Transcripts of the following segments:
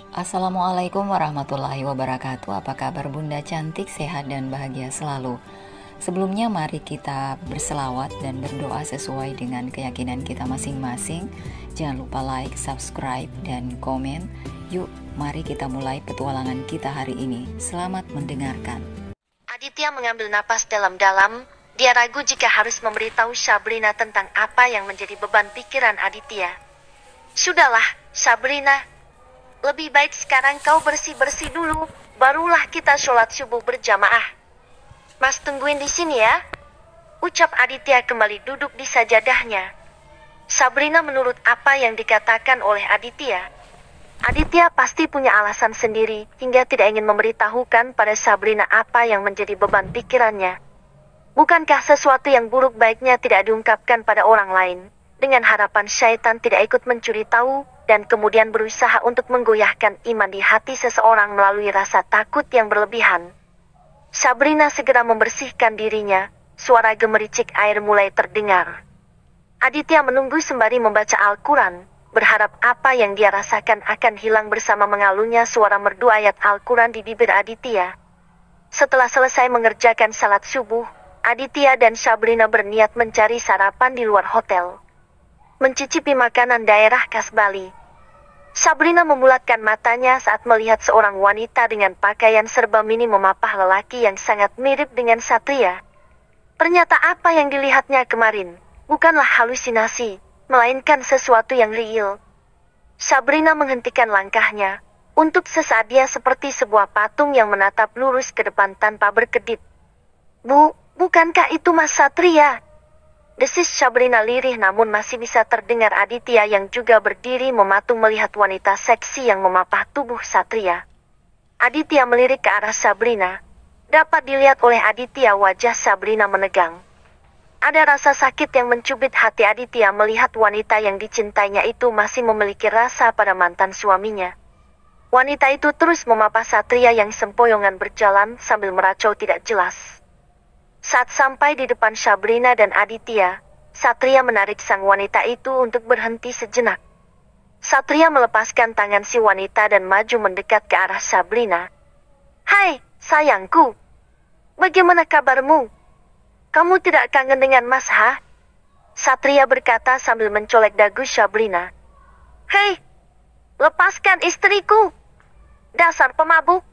Assalamualaikum warahmatullahi wabarakatuh. Apa kabar Bunda cantik, sehat dan bahagia selalu. Sebelumnya mari kita berselawat dan berdoa sesuai dengan keyakinan kita masing-masing. Jangan lupa like, subscribe, dan komen. Yuk, mari kita mulai petualangan kita hari ini. Selamat mendengarkan. Aditya mengambil napas dalam-dalam. Dia ragu jika harus memberitahu Sabrina tentang apa yang menjadi beban pikiran Aditya. Sudahlah, Sabrina. Lebih baik sekarang kau bersih-bersih dulu, barulah kita sholat subuh berjamaah. Mas tungguin di sini ya. Ucap Aditya kembali duduk di sajadahnya. Sabrina menurut apa yang dikatakan oleh Aditya. Aditya pasti punya alasan sendiri hingga tidak ingin memberitahukan pada Sabrina apa yang menjadi beban pikirannya. Bukankah sesuatu yang buruk baiknya tidak diungkapkan pada orang lain, dengan harapan syaitan tidak ikut mencuri tahu, dan kemudian berusaha untuk menggoyahkan iman di hati seseorang melalui rasa takut yang berlebihan. Sabrina segera membersihkan dirinya, suara gemericik air mulai terdengar. Aditya menunggu sembari membaca Al-Quran, berharap apa yang dia rasakan akan hilang bersama mengalunya suara merdu ayat Al-Quran di bibir Aditya. Setelah selesai mengerjakan salat subuh, Aditya dan Sabrina berniat mencari sarapan di luar hotel. Mencicipi makanan daerah khas Bali. Sabrina memulatkan matanya saat melihat seorang wanita dengan pakaian serba mini memapah lelaki yang sangat mirip dengan Satria. Ternyata apa yang dilihatnya kemarin bukanlah halusinasi, melainkan sesuatu yang real. Sabrina menghentikan langkahnya. Untuk sesaat dia seperti sebuah patung yang menatap lurus ke depan tanpa berkedip. Bukankah itu Mas Satria? Desis Sabrina lirih namun masih bisa terdengar Aditya yang juga berdiri mematung melihat wanita seksi yang memapah tubuh Satria. Aditya melirik ke arah Sabrina. Dapat dilihat oleh Aditya wajah Sabrina menegang. Ada rasa sakit yang mencubit hati Aditya melihat wanita yang dicintainya itu masih memiliki rasa pada mantan suaminya. Wanita itu terus memapah Satria yang sempoyongan berjalan sambil meracau tidak jelas. Saat sampai di depan Sabrina dan Aditya, Satria menarik sang wanita itu untuk berhenti sejenak. Satria melepaskan tangan si wanita dan maju mendekat ke arah Sabrina. "Hai, sayangku. Bagaimana kabarmu? Kamu tidak kangen dengan Mas, ha?" Satria berkata sambil mencolek dagu Sabrina. "Hei, lepaskan istriku. Dasar pemabuk."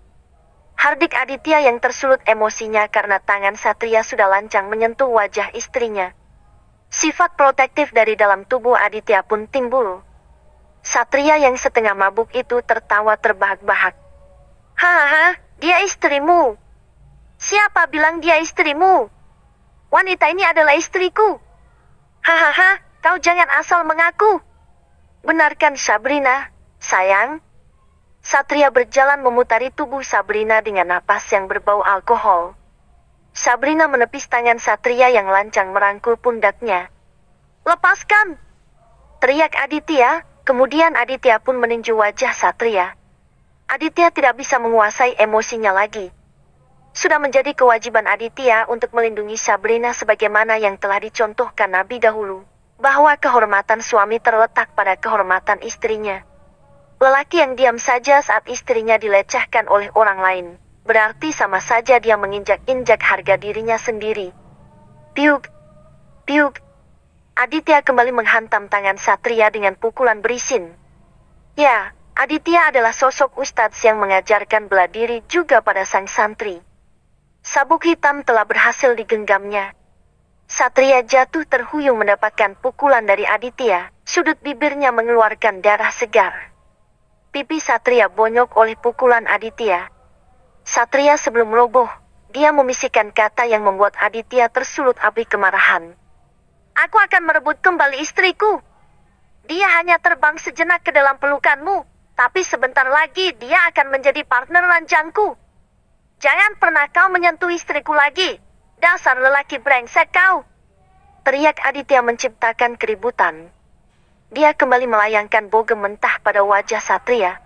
Hardik Aditya yang tersulut emosinya karena tangan Satria sudah lancang menyentuh wajah istrinya. Sifat protektif dari dalam tubuh Aditya pun timbul. Satria yang setengah mabuk itu tertawa terbahak-bahak. "Hahaha, dia istrimu. Siapa bilang dia istrimu? Wanita ini adalah istriku. Hahaha, kau jangan asal mengaku. Benarkan Sabrina, sayang?" Satria berjalan memutari tubuh Sabrina dengan napas yang berbau alkohol. Sabrina menepis tangan Satria yang lancang merangkul pundaknya. "Lepaskan!" teriak Aditya, kemudian Aditya pun meninju wajah Satria. Aditya tidak bisa menguasai emosinya lagi. Sudah menjadi kewajiban Aditya untuk melindungi Sabrina sebagaimana yang telah dicontohkan Nabi dahulu, bahwa kehormatan suami terletak pada kehormatan istrinya. Lelaki yang diam saja saat istrinya dilecehkan oleh orang lain, berarti sama saja dia menginjak-injak harga dirinya sendiri. Piuk, piuk. Aditya kembali menghantam tangan Satria dengan pukulan berisin. Ya, Aditya adalah sosok ustadz yang mengajarkan bela diri juga pada sang santri. Sabuk hitam telah berhasil digenggamnya. Satria jatuh terhuyung mendapatkan pukulan dari Aditya, sudut bibirnya mengeluarkan darah segar. Pipi Satria bonyok oleh pukulan Aditya. Satria sebelum roboh, dia membisikkan kata yang membuat Aditya tersulut api kemarahan. "Aku akan merebut kembali istriku. Dia hanya terbang sejenak ke dalam pelukanmu, tapi sebentar lagi dia akan menjadi partner ranjangku. Jangan pernah kau menyentuh istriku lagi. Dasar lelaki brengsek kau!" Teriak Aditya menciptakan keributan. Dia kembali melayangkan bogem mentah pada wajah Satria.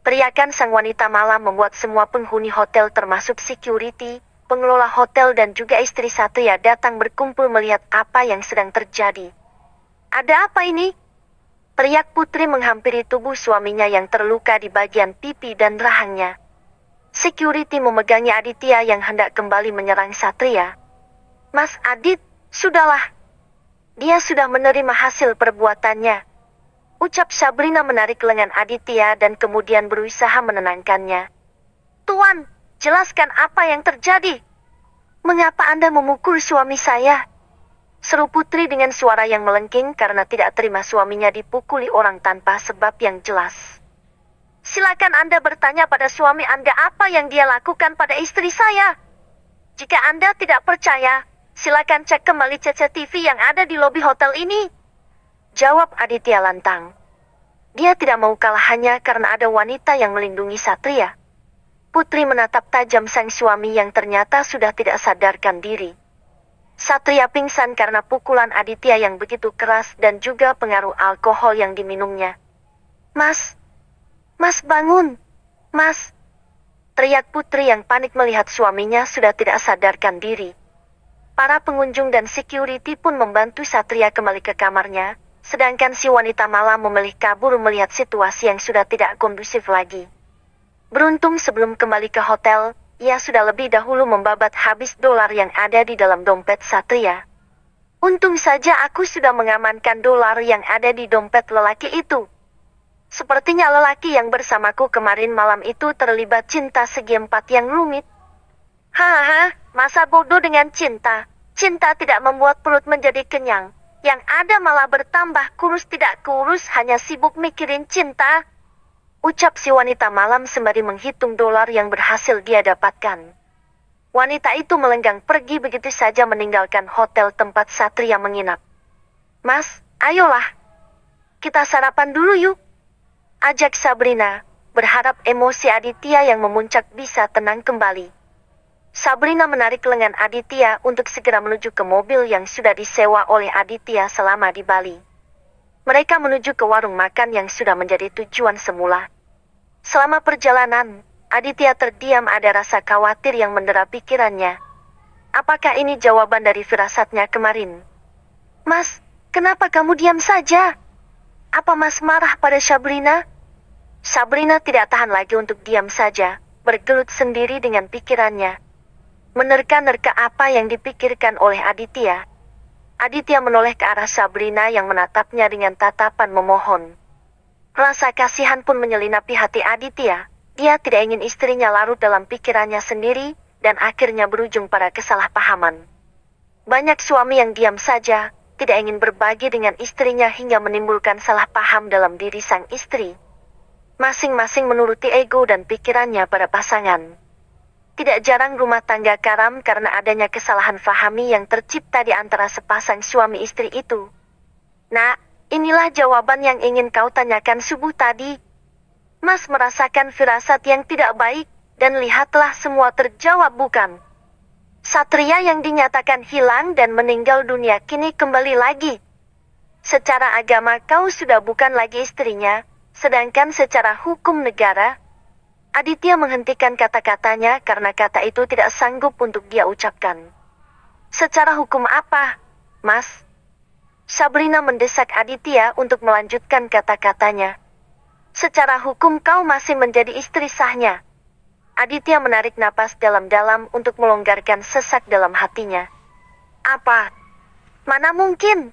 Teriakan sang wanita malam membuat semua penghuni hotel termasuk security, pengelola hotel dan juga istri Satria datang berkumpul melihat apa yang sedang terjadi. "Ada apa ini?" Teriak Putri menghampiri tubuh suaminya yang terluka di bagian pipi dan rahangnya. Security memegangi Aditya yang hendak kembali menyerang Satria. Mas Adit, sudahlah. Dia sudah menerima hasil perbuatannya. Ucap Sabrina menarik lengan Aditya dan kemudian berusaha menenangkannya. Tuan, jelaskan apa yang terjadi. Mengapa Anda memukul suami saya? Seru Putri dengan suara yang melengking karena tidak terima suaminya dipukuli orang tanpa sebab yang jelas. Silakan Anda bertanya pada suami Anda apa yang dia lakukan pada istri saya. Jika Anda tidak percaya, silakan cek kembali CCTV yang ada di lobi hotel ini. Jawab Aditya lantang. Dia tidak mau kalah hanya karena ada wanita yang melindungi Satria. Putri menatap tajam sang suami yang ternyata sudah tidak sadarkan diri. Satria pingsan karena pukulan Aditya yang begitu keras dan juga pengaruh alkohol yang diminumnya. Mas bangun, Mas. Teriak Putri yang panik melihat suaminya sudah tidak sadarkan diri. Para pengunjung dan security pun membantu Satria kembali ke kamarnya, sedangkan si wanita malah memilih kabur melihat situasi yang sudah tidak kondusif lagi. Beruntung sebelum kembali ke hotel, ia sudah lebih dahulu membabat habis dolar yang ada di dalam dompet Satria. Untung saja aku sudah mengamankan dolar yang ada di dompet lelaki itu. Sepertinya lelaki yang bersamaku kemarin malam itu terlibat cinta segi empat yang rumit. Hahaha, masa bodoh dengan cinta. Cinta tidak membuat perut menjadi kenyang. Yang ada malah bertambah kurus tidak kurus hanya sibuk mikirin cinta. Ucap si wanita malam sembari menghitung dolar yang berhasil dia dapatkan. Wanita itu melenggang pergi begitu saja meninggalkan hotel tempat Satria menginap. Mas, ayolah. Kita sarapan dulu yuk. Ajak Sabrina, berharap emosi Aditya yang memuncak bisa tenang kembali. Sabrina menarik lengan Aditya untuk segera menuju ke mobil yang sudah disewa oleh Aditya selama di Bali. Mereka menuju ke warung makan yang sudah menjadi tujuan semula. Selama perjalanan, Aditya terdiam ada rasa khawatir yang mendera pikirannya. Apakah ini jawaban dari firasatnya kemarin? Mas, kenapa kamu diam saja? Apa Mas marah pada Sabrina? Sabrina tidak tahan lagi untuk diam saja, bergelut sendiri dengan pikirannya. Menerka-nerka apa yang dipikirkan oleh Aditya. Aditya menoleh ke arah Sabrina yang menatapnya dengan tatapan memohon. Rasa kasihan pun menyelinap hati Aditya. Dia tidak ingin istrinya larut dalam pikirannya sendiri, dan akhirnya berujung pada kesalahpahaman. Banyak suami yang diam saja, tidak ingin berbagi dengan istrinya hingga menimbulkan salah paham dalam diri sang istri. Masing-masing menuruti ego dan pikirannya pada pasangan. Tidak jarang rumah tangga karam karena adanya kesalahan fahami yang tercipta di antara sepasang suami istri itu. Nah, inilah jawaban yang ingin kau tanyakan subuh tadi. Mas merasakan firasat yang tidak baik, dan lihatlah semua terjawab bukan? Satria yang dinyatakan hilang dan meninggal dunia kini kembali lagi. Secara agama kau sudah bukan lagi istrinya, sedangkan secara hukum negara... Aditya menghentikan kata-katanya karena kata itu tidak sanggup untuk dia ucapkan. Secara hukum apa, Mas? Sabrina mendesak Aditya untuk melanjutkan kata-katanya. Secara hukum kau masih menjadi istri sahnya. Aditya menarik napas dalam-dalam untuk melonggarkan sesak dalam hatinya. Apa? Mana mungkin?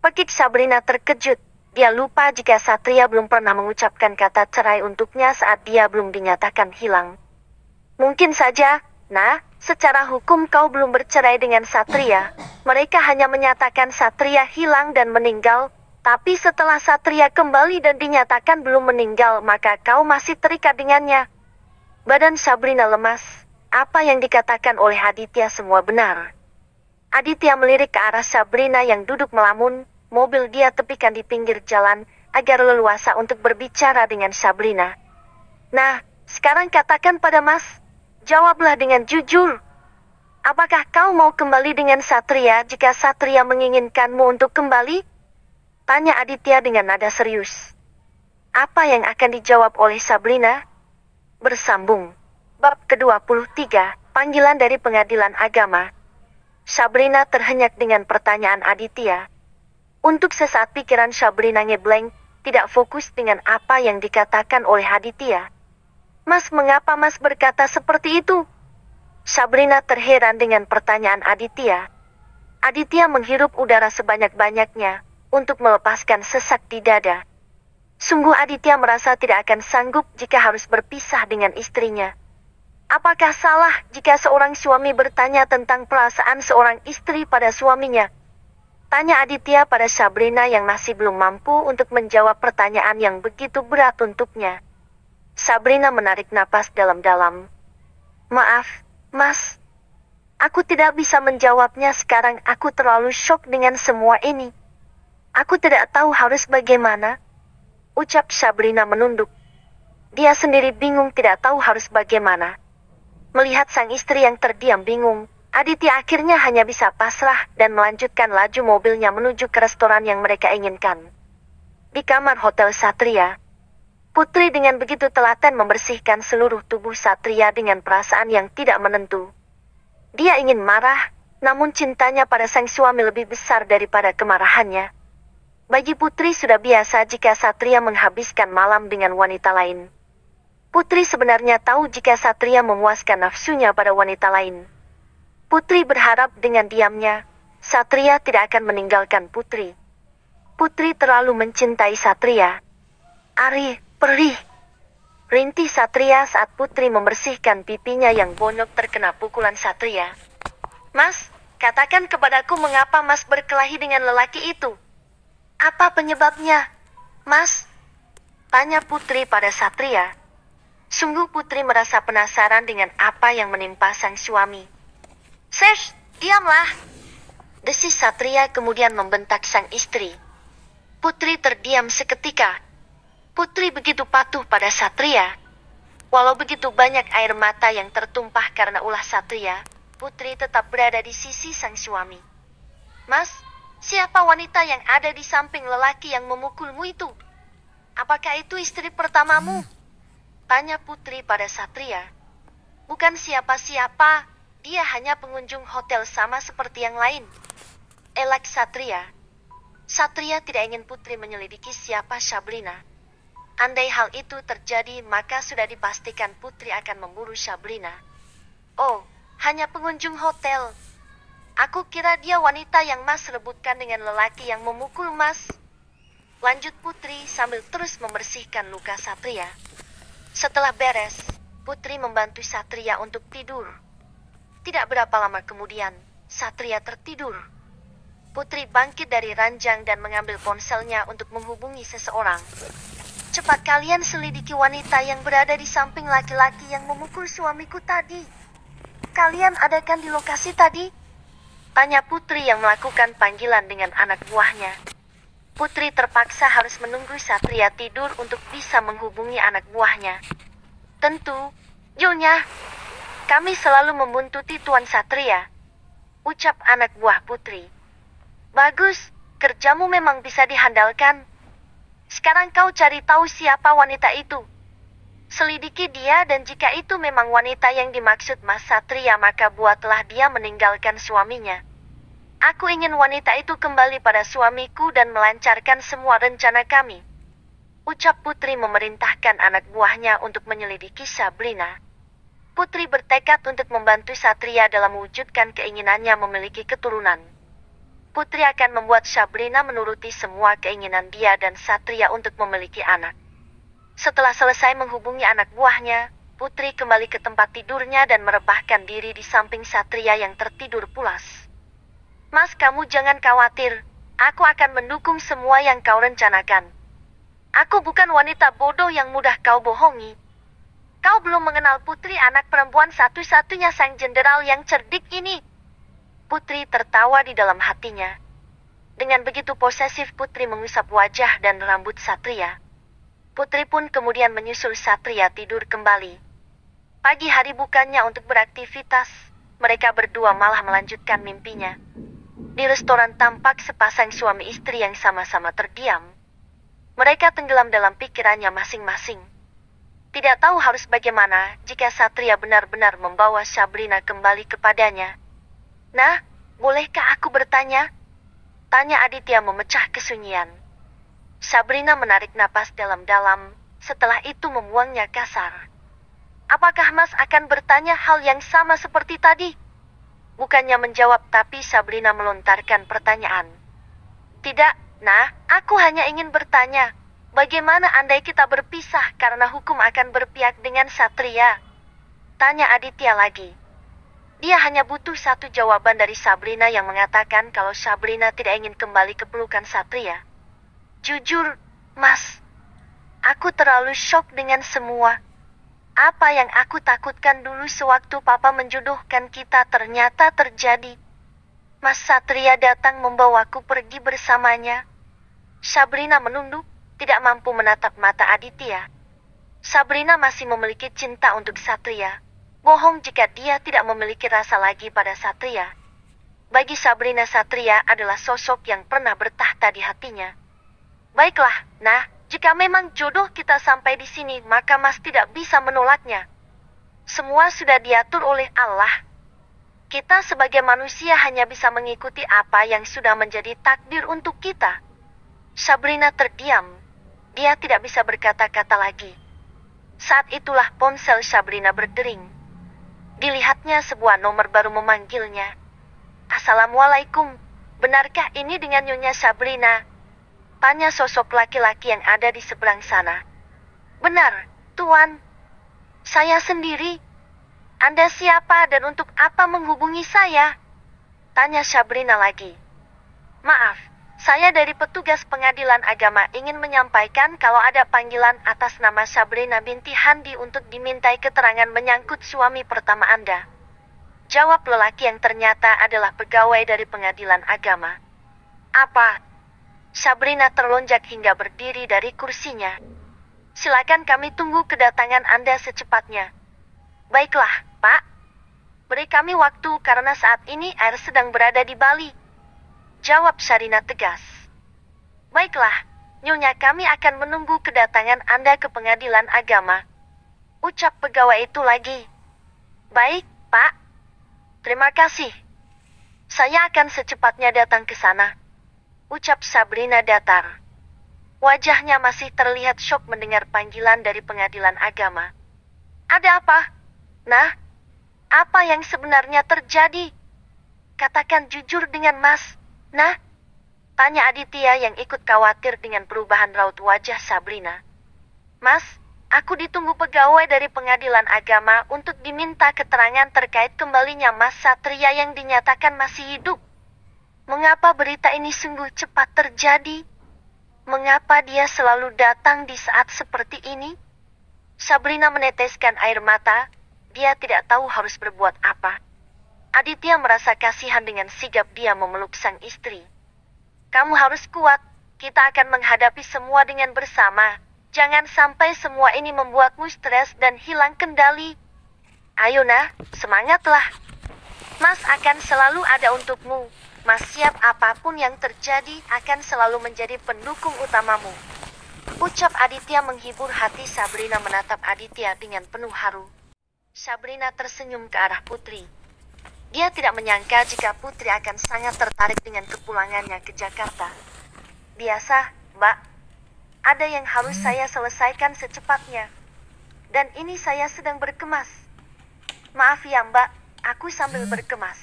Pekik Sabrina terkejut. Dia lupa jika Satria belum pernah mengucapkan kata cerai untuknya saat dia belum dinyatakan hilang. Mungkin saja, nah, secara hukum kau belum bercerai dengan Satria. Mereka hanya menyatakan Satria hilang dan meninggal, tapi setelah Satria kembali dan dinyatakan belum meninggal, maka kau masih terikat dengannya. Badan Sabrina lemas. Apa yang dikatakan oleh Aditya semua benar. Aditya melirik ke arah Sabrina yang duduk melamun. Mobil dia tepikan di pinggir jalan agar leluasa untuk berbicara dengan Sabrina. Nah, sekarang katakan pada Mas, jawablah dengan jujur. Apakah kau mau kembali dengan Satria jika Satria menginginkanmu untuk kembali? Tanya Aditya dengan nada serius. Apa yang akan dijawab oleh Sabrina? Bersambung. Bab ke-23, panggilan dari pengadilan agama. Sabrina terhenyak dengan pertanyaan Aditya. Untuk sesaat pikiran Sabrina ngeblank, tidak fokus dengan apa yang dikatakan oleh Aditya. Mas, mengapa Mas berkata seperti itu? Sabrina terheran dengan pertanyaan Aditya. Aditya menghirup udara sebanyak-banyaknya untuk melepaskan sesak di dada. Sungguh Aditya merasa tidak akan sanggup jika harus berpisah dengan istrinya. Apakah salah jika seorang suami bertanya tentang perasaan seorang istri pada suaminya? Tanya Aditya pada Sabrina yang masih belum mampu untuk menjawab pertanyaan yang begitu berat untuknya. Sabrina menarik napas dalam-dalam. Maaf, Mas. Aku tidak bisa menjawabnya sekarang, aku terlalu syok dengan semua ini. Aku tidak tahu harus bagaimana. Ucap Sabrina menunduk. Dia sendiri bingung tidak tahu harus bagaimana. Melihat sang istri yang terdiam bingung, Aditya akhirnya hanya bisa pasrah dan melanjutkan laju mobilnya menuju ke restoran yang mereka inginkan. Di kamar Hotel Satria, Putri dengan begitu telaten membersihkan seluruh tubuh Satria dengan perasaan yang tidak menentu. Dia ingin marah, namun cintanya pada sang suami lebih besar daripada kemarahannya. Bagi Putri sudah biasa jika Satria menghabiskan malam dengan wanita lain. Putri sebenarnya tahu jika Satria memuaskan nafsunya pada wanita lain. Putri berharap dengan diamnya, Satria tidak akan meninggalkan Putri. Putri terlalu mencintai Satria. Ari, perih. Rintih Satria saat Putri membersihkan pipinya yang bonyok terkena pukulan Satria. Mas, katakan kepadaku mengapa Mas berkelahi dengan lelaki itu. Apa penyebabnya, Mas? Tanya Putri pada Satria. Sungguh Putri merasa penasaran dengan apa yang menimpa sang suami. Sesh, diamlah! Desis Satria kemudian membentak sang istri. Putri terdiam seketika. Putri begitu patuh pada Satria. Walau begitu banyak air mata yang tertumpah karena ulah Satria, Putri tetap berada di sisi sang suami. Mas, siapa wanita yang ada di samping lelaki yang memukulmu itu? Apakah itu istri pertamamu? Tanya Putri pada Satria. Bukan siapa-siapa, dia hanya pengunjung hotel sama seperti yang lain. Elak Satria. Satria tidak ingin Putri menyelidiki siapa Sabrina. Andai hal itu terjadi, maka sudah dipastikan Putri akan memburu Sabrina. Oh, hanya pengunjung hotel. Aku kira dia wanita yang Mas rebutkan dengan lelaki yang memukul Mas. Lanjut Putri sambil terus membersihkan luka Satria. Setelah beres, Putri membantu Satria untuk tidur. Tidak berapa lama kemudian, Satria tertidur. Putri bangkit dari ranjang dan mengambil ponselnya untuk menghubungi seseorang. Cepat kalian selidiki wanita yang berada di samping laki-laki yang memukul suamiku tadi. Kalian ada kan di lokasi tadi? Tanya Putri yang melakukan panggilan dengan anak buahnya. Putri terpaksa harus menunggu Satria tidur untuk bisa menghubungi anak buahnya. Tentu, Nyonya, kami selalu membuntuti Tuan Satria. Ucap anak buah Putri. Bagus, kerjamu memang bisa dihandalkan. Sekarang kau cari tahu siapa wanita itu. Selidiki dia dan jika itu memang wanita yang dimaksud Mas Satria, maka buatlah dia meninggalkan suaminya. Aku ingin wanita itu kembali pada suamiku dan melancarkan semua rencana kami. Ucap Putri memerintahkan anak buahnya untuk menyelidiki Sabrina. Putri bertekad untuk membantu Satria dalam mewujudkan keinginannya memiliki keturunan. Putri akan membuat Sabrina menuruti semua keinginan dia dan Satria untuk memiliki anak. Setelah selesai menghubungi anak buahnya, Putri kembali ke tempat tidurnya dan merebahkan diri di samping Satria yang tertidur pulas. Mas, kamu jangan khawatir. Aku akan mendukung semua yang kau rencanakan. Aku bukan wanita bodoh yang mudah kau bohongi. Kau belum mengenal Putri, anak perempuan satu-satunya sang jenderal yang cerdik ini. Putri tertawa di dalam hatinya. Dengan begitu posesif Putri mengusap wajah dan rambut Satria. Putri pun kemudian menyusul Satria tidur kembali. Pagi hari bukannya untuk beraktivitas, mereka berdua malah melanjutkan mimpinya. Di restoran tampak sepasang suami istri yang sama-sama terdiam. Mereka tenggelam dalam pikirannya masing-masing. Tidak tahu harus bagaimana jika Satria benar-benar membawa Sabrina kembali kepadanya. Nah, bolehkah aku bertanya? Tanya Aditya memecah kesunyian. Sabrina menarik napas dalam-dalam, setelah itu membuangnya kasar. Apakah Mas akan bertanya hal yang sama seperti tadi? Bukannya menjawab, tapi Sabrina melontarkan pertanyaan. Tidak, Nah, aku hanya ingin bertanya, bagaimana andai kita berpisah karena hukum akan berpihak dengan Satria? Tanya Aditya lagi. Dia hanya butuh satu jawaban dari Sabrina yang mengatakan kalau Sabrina tidak ingin kembali ke pelukan Satria. Jujur, Mas, aku terlalu syok dengan semua. Apa yang aku takutkan dulu sewaktu Papa menjodohkan kita ternyata terjadi. Mas Satria datang membawaku pergi bersamanya. Sabrina menunduk, tidak mampu menatap mata Aditya. Sabrina masih memiliki cinta untuk Satria. Bohong jika dia tidak memiliki rasa lagi pada Satria. Bagi Sabrina, Satria adalah sosok yang pernah bertahta di hatinya. Baiklah, nah, jika memang jodoh kita sampai di sini, maka Mas tidak bisa menolaknya. Semua sudah diatur oleh Allah. Kita sebagai manusia hanya bisa mengikuti apa yang sudah menjadi takdir untuk kita. Sabrina terdiam. Dia tidak bisa berkata-kata lagi. Saat itulah ponsel Sabrina berdering. Dilihatnya sebuah nomor baru memanggilnya. Assalamualaikum, benarkah ini dengan Nyonya Sabrina? Tanya sosok laki-laki yang ada di seberang sana. Benar, Tuan. Saya sendiri. Anda siapa dan untuk apa menghubungi saya? Tanya Sabrina lagi. Maaf, saya dari petugas pengadilan agama ingin menyampaikan kalau ada panggilan atas nama Sabrina binti Handi untuk dimintai keterangan menyangkut suami pertama Anda. Jawab lelaki yang ternyata adalah pegawai dari pengadilan agama. Apa? Sabrina terlonjak hingga berdiri dari kursinya. Silakan, kami tunggu kedatangan Anda secepatnya. Baiklah, Pak. Beri kami waktu karena saat ini air sedang berada di Bali. Jawab Sabrina tegas. Baiklah, Nyonya, kami akan menunggu kedatangan Anda ke pengadilan agama. Ucap pegawai itu lagi. Baik, Pak. Terima kasih. Saya akan secepatnya datang ke sana. Ucap Sabrina datar. Wajahnya masih terlihat syok mendengar panggilan dari pengadilan agama. Ada apa? Nah, apa yang sebenarnya terjadi? Katakan jujur dengan Mas. Nah, tanya Aditya yang ikut khawatir dengan perubahan raut wajah Sabrina. Mas, aku ditunggu pegawai dari pengadilan agama untuk diminta keterangan terkait kembalinya Mas Satria yang dinyatakan masih hidup. Mengapa berita ini sungguh cepat terjadi? Mengapa dia selalu datang di saat seperti ini? Sabrina meneteskan air mata. Dia tidak tahu harus berbuat apa. Aditya merasa kasihan dengan sigap dia memeluk sang istri. Kamu harus kuat. Kita akan menghadapi semua dengan bersama. Jangan sampai semua ini membuatmu stres dan hilang kendali. Ayo nah, semangatlah. Mas akan selalu ada untukmu. Mas siap apapun yang terjadi, akan selalu menjadi pendukung utamamu. Ucap Aditya menghibur hati Sabrina. Menatap Aditya dengan penuh haru. Sabrina tersenyum ke arah Putri. Dia tidak menyangka jika Putri akan sangat tertarik dengan kepulangannya ke Jakarta. Biasa, Mbak. Ada yang harus saya selesaikan secepatnya. Dan ini saya sedang berkemas. Maaf ya, Mbak. Aku sambil berkemas.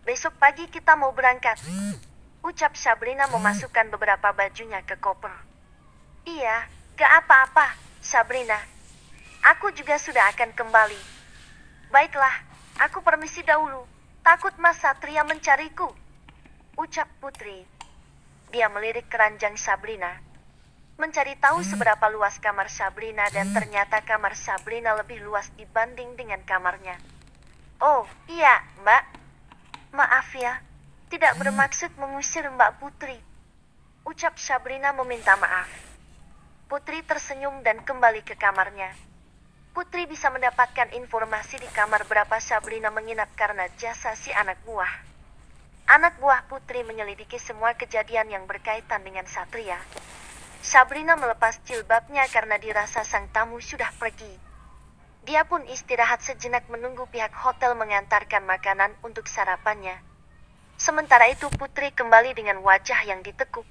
Besok pagi kita mau berangkat. Ucap Sabrina memasukkan beberapa bajunya ke koper. Iya, gak apa-apa, Sabrina. Aku juga sudah akan kembali. Baiklah. Aku permisi dahulu, takut Mas Satria mencariku. Ucap Putri. Dia melirik keranjang Sabrina. Mencari tahu seberapa luas kamar Sabrina dan ternyata kamar Sabrina lebih luas dibanding dengan kamarnya. Oh, iya, Mbak. Maaf ya, tidak bermaksud mengusir Mbak Putri. Ucap Sabrina meminta maaf. Putri tersenyum dan kembali ke kamarnya. Putri bisa mendapatkan informasi di kamar berapa Sabrina menginap karena jasa si anak buah. Anak buah Putri menyelidiki semua kejadian yang berkaitan dengan Satria. Sabrina melepas jilbabnya karena dirasa sang tamu sudah pergi. Dia pun istirahat sejenak menunggu pihak hotel mengantarkan makanan untuk sarapannya. Sementara itu Putri kembali dengan wajah yang ditekuk.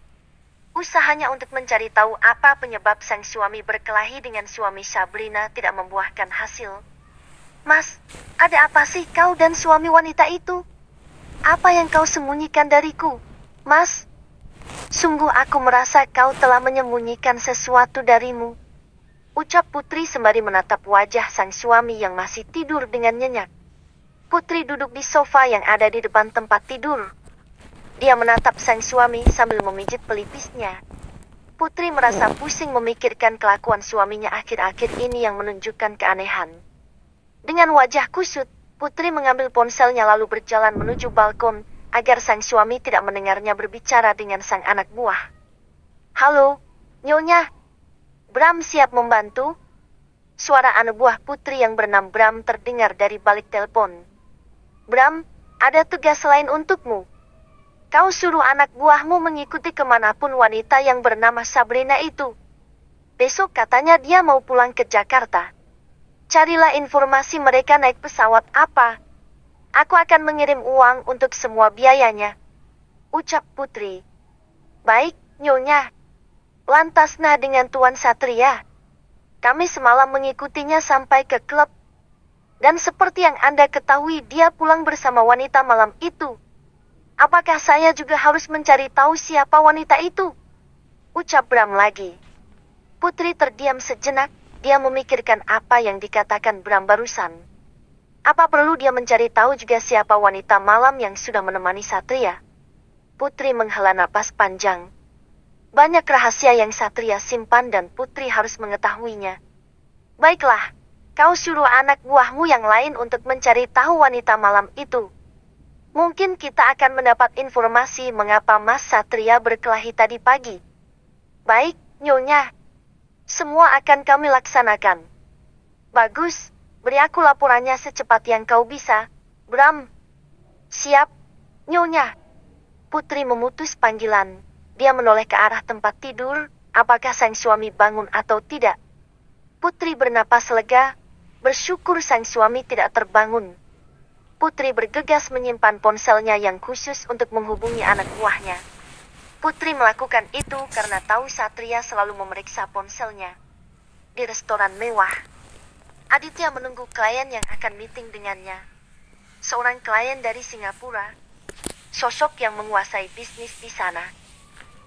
Usahanya untuk mencari tahu apa penyebab sang suami berkelahi dengan suami Sabrina tidak membuahkan hasil. Mas, ada apa sih kau dan suami wanita itu? Apa yang kau sembunyikan dariku? Mas, sungguh aku merasa kau telah menyembunyikan sesuatu darimu. Ucap Putri sembari menatap wajah sang suami yang masih tidur dengan nyenyak. Putri duduk di sofa yang ada di depan tempat tidur. Dia menatap sang suami sambil memijit pelipisnya. Putri merasa pusing memikirkan kelakuan suaminya akhir-akhir ini yang menunjukkan keanehan. Dengan wajah kusut, Putri mengambil ponselnya lalu berjalan menuju balkon agar sang suami tidak mendengarnya berbicara dengan sang anak buah. Halo, Nyonya. Bram siap membantu? Suara anak buah Putri yang bernama Bram terdengar dari balik telepon. Bram, ada tugas lain untukmu. Kau suruh anak buahmu mengikuti kemanapun wanita yang bernama Sabrina itu. Besok katanya dia mau pulang ke Jakarta. Carilah informasi mereka naik pesawat apa. Aku akan mengirim uang untuk semua biayanya. Ucap Putri. Baik, Nyonya. Lantas nah dengan Tuan Satria. Kami semalam mengikutinya sampai ke klub. Dan seperti yang Anda ketahui dia pulang bersama wanita malam itu. Apakah saya juga harus mencari tahu siapa wanita itu? Ucap Bram lagi. Putri terdiam sejenak, dia memikirkan apa yang dikatakan Bram barusan. Apa perlu dia mencari tahu juga siapa wanita malam yang sudah menemani Satria? Putri menghela napas panjang. Banyak rahasia yang Satria simpan dan Putri harus mengetahuinya. Baiklah, kau suruh anak buahmu yang lain untuk mencari tahu wanita malam itu. Mungkin kita akan mendapat informasi mengapa Mas Satria berkelahi tadi pagi. Baik, Nyonya. Semua akan kami laksanakan. Bagus, beri aku laporannya secepat yang kau bisa, Bram. Siap, Nyonya. Putri memutus panggilan. Dia menoleh ke arah tempat tidur, apakah sang suami bangun atau tidak. Putri bernapas lega, bersyukur sang suami tidak terbangun. Putri bergegas menyimpan ponselnya yang khusus untuk menghubungi anak buahnya. Putri melakukan itu karena tahu Satria selalu memeriksa ponselnya. Di restoran mewah, Aditya menunggu klien yang akan meeting dengannya. Seorang klien dari Singapura, sosok yang menguasai bisnis di sana.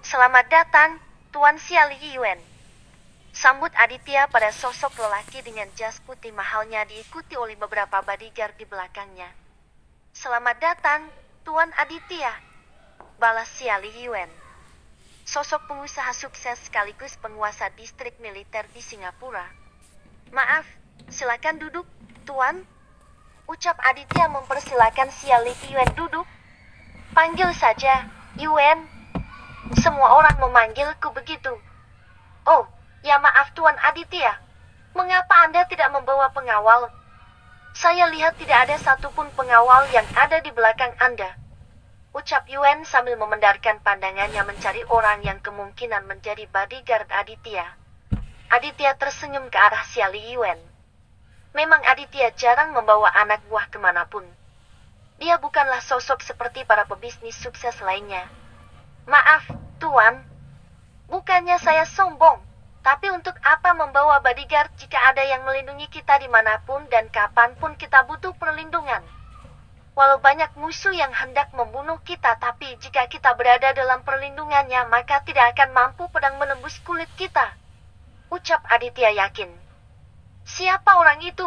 Selamat datang, Tuan Xia Li Yuan. Sambut Aditya pada sosok lelaki dengan jas putih mahalnya diikuti oleh beberapa bodyguard di belakangnya. Selamat datang, Tuan Aditya. Balas Xia Li Yuan. Sosok pengusaha sukses sekaligus penguasa distrik militer di Singapura. Maaf, silakan duduk, Tuan. Ucap Aditya mempersilakan Xia Li Yuan duduk. Panggil saja, Yuan. Semua orang memanggilku begitu. Oh, ya maaf Tuan Aditya. Mengapa Anda tidak membawa pengawal? Saya lihat tidak ada satupun pengawal yang ada di belakang Anda. Ucap Yuan sambil memendarkan pandangannya mencari orang yang kemungkinan menjadi bodyguard Aditya. Aditya tersenyum ke arah Xia Li Yuan. Memang Aditya jarang membawa anak buah kemanapun. Dia bukanlah sosok seperti para pebisnis sukses lainnya. Maaf, Tuan. Bukannya saya sombong, tapi untuk apa membawa bodyguard jika ada yang melindungi kita dimanapun dan kapanpun kita butuh perlindungan? Walau banyak musuh yang hendak membunuh kita, tapi jika kita berada dalam perlindungannya, maka tidak akan mampu pedang menembus kulit kita. Ucap Aditya yakin. Siapa orang itu,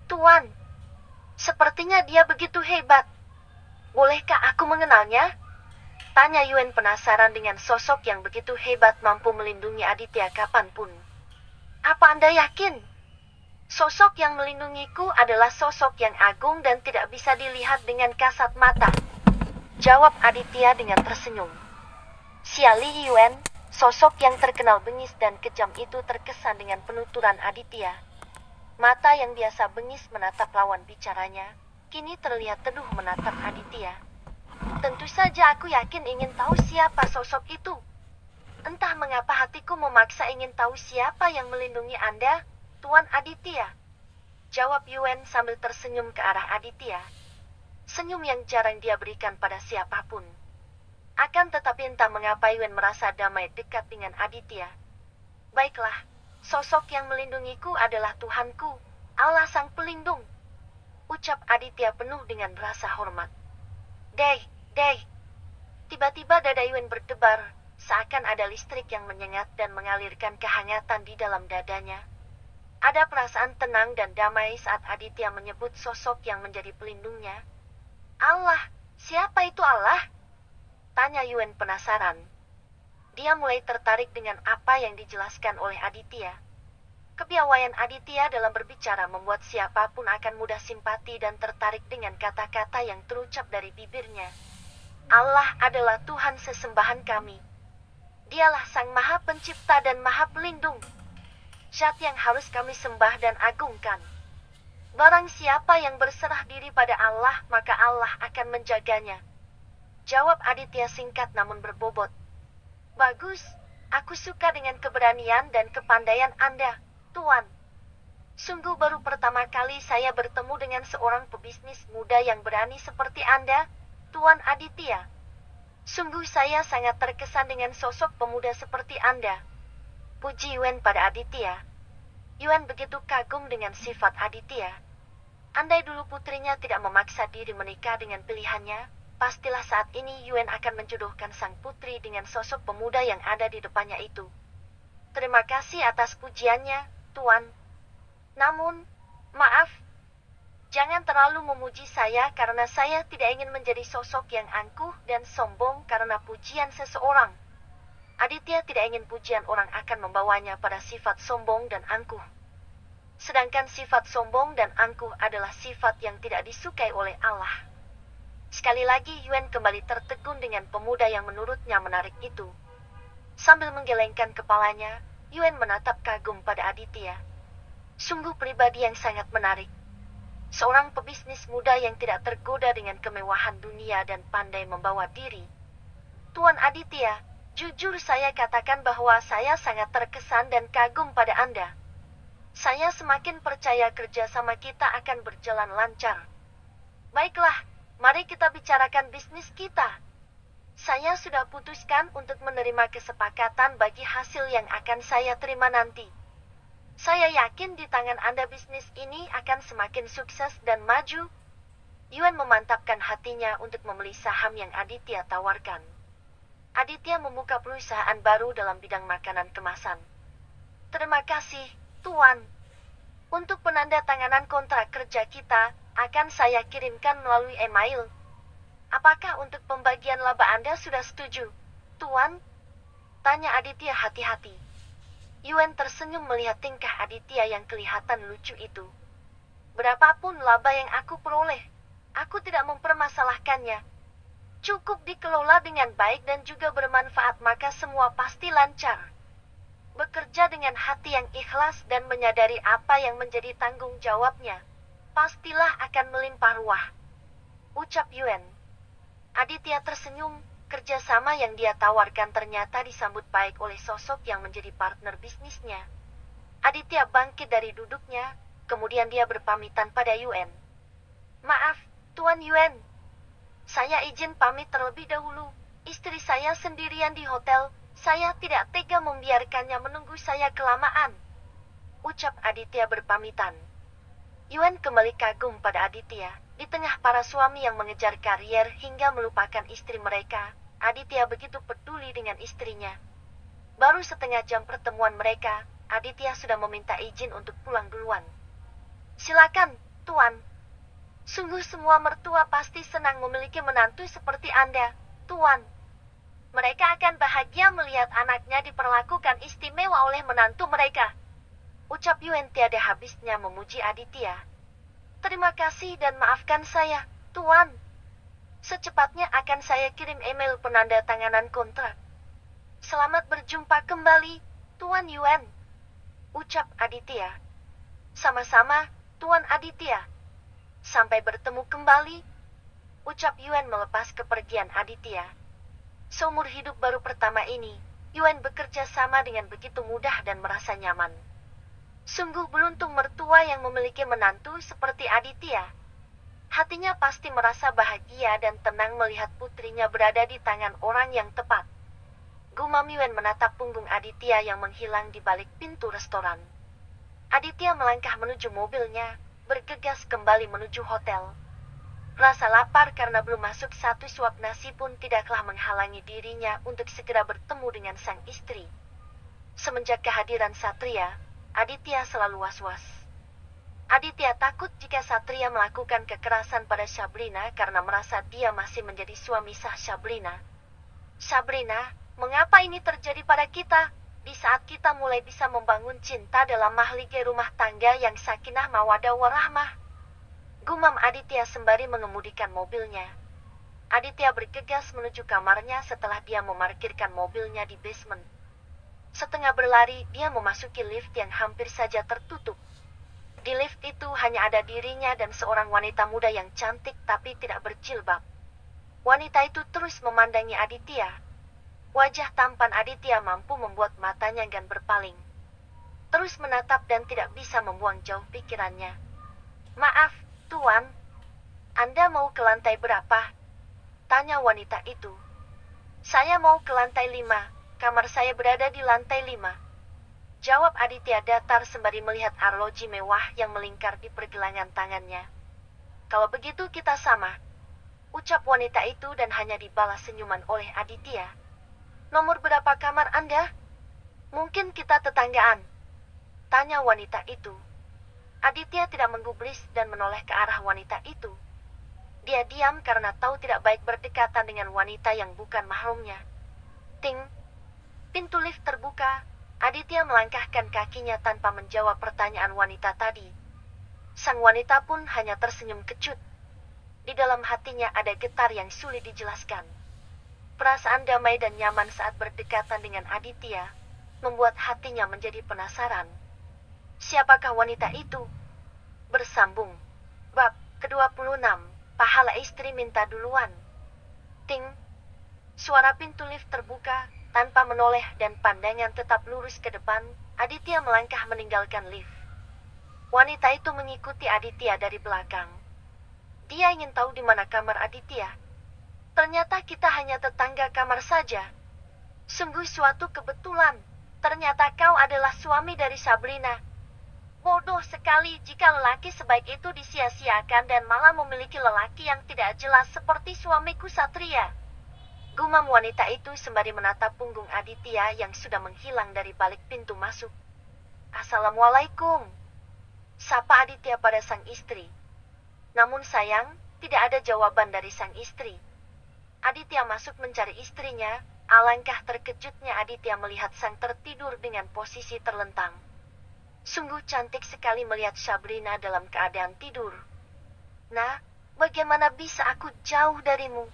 Tuan? Sepertinya dia begitu hebat. Bolehkah aku mengenalnya? Tanya Yuan penasaran dengan sosok yang begitu hebat mampu melindungi Aditya kapanpun. Apa Anda yakin? Sosok yang melindungiku adalah sosok yang agung dan tidak bisa dilihat dengan kasat mata. Jawab Aditya dengan tersenyum. Xia Li Yuan, sosok yang terkenal bengis dan kejam itu terkesan dengan penuturan Aditya. Mata yang biasa bengis menatap lawan bicaranya, kini terlihat teduh menatap Aditya. Tentu saja aku yakin ingin tahu siapa sosok itu. Entah mengapa hatiku memaksa ingin tahu siapa yang melindungi Anda, Tuan Aditya. Jawab Yuan sambil tersenyum ke arah Aditya. Senyum yang jarang dia berikan pada siapapun. Akan tetapi entah mengapa Yuen merasa damai dekat dengan Aditya. Baiklah, sosok yang melindungiku adalah Tuhanku, Allah Sang Pelindung. Ucap Aditya penuh dengan rasa hormat. Dei. Tiba-tiba dada Yuen berdebar, seakan ada listrik yang menyengat dan mengalirkan kehangatan di dalam dadanya. Ada perasaan tenang dan damai saat Aditya menyebut sosok yang menjadi pelindungnya. Allah, siapa itu Allah? Tanya Yuen penasaran. Dia mulai tertarik dengan apa yang dijelaskan oleh Aditya. Kepiawaian Aditya dalam berbicara membuat siapapun akan mudah simpati dan tertarik dengan kata-kata yang terucap dari bibirnya. Allah adalah Tuhan sesembahan kami. Dialah Sang Maha Pencipta dan Maha Pelindung. Zat yang harus kami sembah dan agungkan. Barang siapa yang berserah diri pada Allah, maka Allah akan menjaganya. Jawab Aditya singkat namun berbobot. Bagus, aku suka dengan keberanian dan kepandaian Anda, Tuan. Sungguh baru pertama kali saya bertemu dengan seorang pebisnis muda yang berani seperti Anda, Tuan Aditya. Sungguh saya sangat terkesan dengan sosok pemuda seperti Anda. Puji Yuen pada Aditya. Yuen begitu kagum dengan sifat Aditya. Andai dulu putrinya tidak memaksa diri menikah dengan pilihannya, pastilah saat ini Yuen akan menjodohkan sang putri dengan sosok pemuda yang ada di depannya itu. Terima kasih atas pujiannya, Tuan. Namun, maaf, jangan terlalu memuji saya karena saya tidak ingin menjadi sosok yang angkuh dan sombong karena pujian seseorang. Aditya tidak ingin pujian orang akan membawanya pada sifat sombong dan angkuh. Sedangkan sifat sombong dan angkuh adalah sifat yang tidak disukai oleh Allah. Sekali lagi Yuen kembali tertegun dengan pemuda yang menurutnya menarik itu. Sambil menggelengkan kepalanya, Yuen menatap kagum pada Aditya. Sungguh pribadi yang sangat menarik. Seorang pebisnis muda yang tidak tergoda dengan kemewahan dunia dan pandai membawa diri. Tuan Aditya, jujur saya katakan bahwa saya sangat terkesan dan kagum pada Anda. Saya semakin percaya kerjasama kita akan berjalan lancar. Baiklah, mari kita bicarakan bisnis kita. Saya sudah putuskan untuk menerima kesepakatan bagi hasil yang akan saya terima nanti. Saya yakin di tangan Anda bisnis ini akan semakin sukses dan maju. Yuen memantapkan hatinya untuk membeli saham yang Aditya tawarkan. Aditya membuka perusahaan baru dalam bidang makanan kemasan. Terima kasih, Tuan. Untuk penandatanganan kontrak kerja kita, akan saya kirimkan melalui email. Apakah untuk pembagian laba Anda sudah setuju, Tuan? Tanya Aditya hati-hati. Yuen tersenyum melihat tingkah Aditya yang kelihatan lucu itu. Berapapun laba yang aku peroleh, aku tidak mempermasalahkannya. Cukup dikelola dengan baik dan juga bermanfaat maka semua pasti lancar. Bekerja dengan hati yang ikhlas dan menyadari apa yang menjadi tanggung jawabnya, pastilah akan melimpah ruah. Ucap Yuen. Aditya tersenyum, kerjasama yang dia tawarkan ternyata disambut baik oleh sosok yang menjadi partner bisnisnya. Aditya bangkit dari duduknya, kemudian dia berpamitan pada Yuen. Maaf, Tuan Yuen. Saya izin pamit terlebih dahulu. Istri saya sendirian di hotel. Saya tidak tega membiarkannya menunggu saya kelamaan. Ucap Aditya berpamitan. Yuen kembali kagum pada Aditya. Di tengah para suami yang mengejar karier hingga melupakan istri mereka, Aditya begitu peduli dengan istrinya. Baru setengah jam pertemuan mereka, Aditya sudah meminta izin untuk pulang duluan. Silakan, Tuan. Sungguh semua mertua pasti senang memiliki menantu seperti Anda, Tuan. Mereka akan bahagia melihat anaknya diperlakukan istimewa oleh menantu mereka. Ucap Yuen tiada habisnya memuji Aditya. Terima kasih dan maafkan saya, Tuan. Secepatnya akan saya kirim email penandatanganan kontrak. Selamat berjumpa kembali, Tuan Yuen. Ucap Aditya. Sama-sama, Tuan Aditya. Sampai bertemu kembali. Ucap Yuen melepas kepergian Aditya. Seumur hidup baru pertama ini, Yuen bekerja sama dengan begitu mudah dan merasa nyaman. Sungguh beruntung mertua yang memiliki menantu seperti Aditya. Hatinya pasti merasa bahagia dan tenang melihat putrinya berada di tangan orang yang tepat. Gumam Yuen menatap punggung Aditya yang menghilang di balik pintu restoran. Aditya melangkah menuju mobilnya, bergegas kembali menuju hotel. Rasa lapar karena belum masuk satu suap nasi pun tidaklah menghalangi dirinya untuk segera bertemu dengan sang istri. Semenjak kehadiran Satria, Aditya selalu was-was. Aditya takut jika Satria melakukan kekerasan pada Sabrina karena merasa dia masih menjadi suami sah Sabrina. Sabrina, mengapa ini terjadi pada kita? Di saat kita mulai bisa membangun cinta dalam mahligai rumah tangga yang sakinah mawadah warahmah. Gumam Aditya sembari mengemudikan mobilnya. Aditya bergegas menuju kamarnya setelah dia memarkirkan mobilnya di basement. Setengah berlari, dia memasuki lift yang hampir saja tertutup. Di lift itu hanya ada dirinya dan seorang wanita muda yang cantik tapi tidak berjilbab. Wanita itu terus memandangi Aditya. Wajah tampan Aditya mampu membuat matanya enggan berpaling. Terus menatap dan tidak bisa membuang jauh pikirannya. "Maaf, Tuan, Anda mau ke lantai berapa?" tanya wanita itu. "Saya mau ke lantai 5, kamar saya berada di lantai 5. Jawab Aditya datar sembari melihat arloji mewah yang melingkar di pergelangan tangannya. "Kalau begitu kita sama," ucap wanita itu dan hanya dibalas senyuman oleh Aditya. "Nomor berapa kamar Anda?" "Mungkin kita tetanggaan," tanya wanita itu. Aditya tidak menggubris dan menoleh ke arah wanita itu. Dia diam karena tahu tidak baik berdekatan dengan wanita yang bukan mahrumnya. Ting! Pintu lift terbuka. Aditya melangkahkan kakinya tanpa menjawab pertanyaan wanita tadi. Sang wanita pun hanya tersenyum kecut. Di dalam hatinya ada getar yang sulit dijelaskan. Perasaan damai dan nyaman saat berdekatan dengan Aditya membuat hatinya menjadi penasaran. Siapakah wanita itu? Bersambung. Bab ke-26. Pahala istri minta duluan. Ting! Suara pintu lift terbuka. Tanpa menoleh dan pandangan tetap lurus ke depan, Aditya melangkah meninggalkan lift. Wanita itu mengikuti Aditya dari belakang. Dia ingin tahu di mana kamar Aditya. Ternyata kita hanya tetangga kamar saja. Sungguh suatu kebetulan. Ternyata kau adalah suami dari Sabrina. Bodoh sekali jika lelaki sebaik itu disia-siakan dan malah memiliki lelaki yang tidak jelas seperti suamiku Satria. Gumam wanita itu sembari menatap punggung Aditya yang sudah menghilang dari balik pintu masuk. "Assalamualaikum," sapa Aditya pada sang istri. Namun sayang, tidak ada jawaban dari sang istri. Aditya masuk mencari istrinya. Alangkah terkejutnya Aditya melihat sang tertidur dengan posisi terlentang. Sungguh cantik sekali melihat Sabrina dalam keadaan tidur. "Nah, bagaimana bisa aku jauh darimu?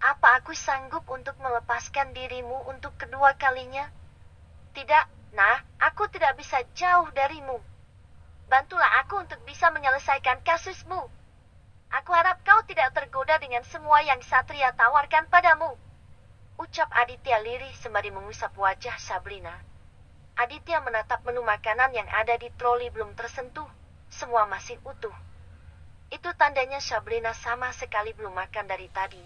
Apa aku sanggup untuk melepaskan dirimu untuk kedua kalinya?" "Tidak, nah, aku tidak bisa jauh darimu. Bantulah aku untuk bisa menyelesaikan kasusmu. Aku harap kau tidak tergoda dengan semua yang Satria tawarkan padamu," ucap Aditya lirih sembari mengusap wajah Sabrina. Aditya menatap menu makanan yang ada di troli belum tersentuh. Semua masih utuh. Itu tandanya Sabrina sama sekali belum makan dari tadi.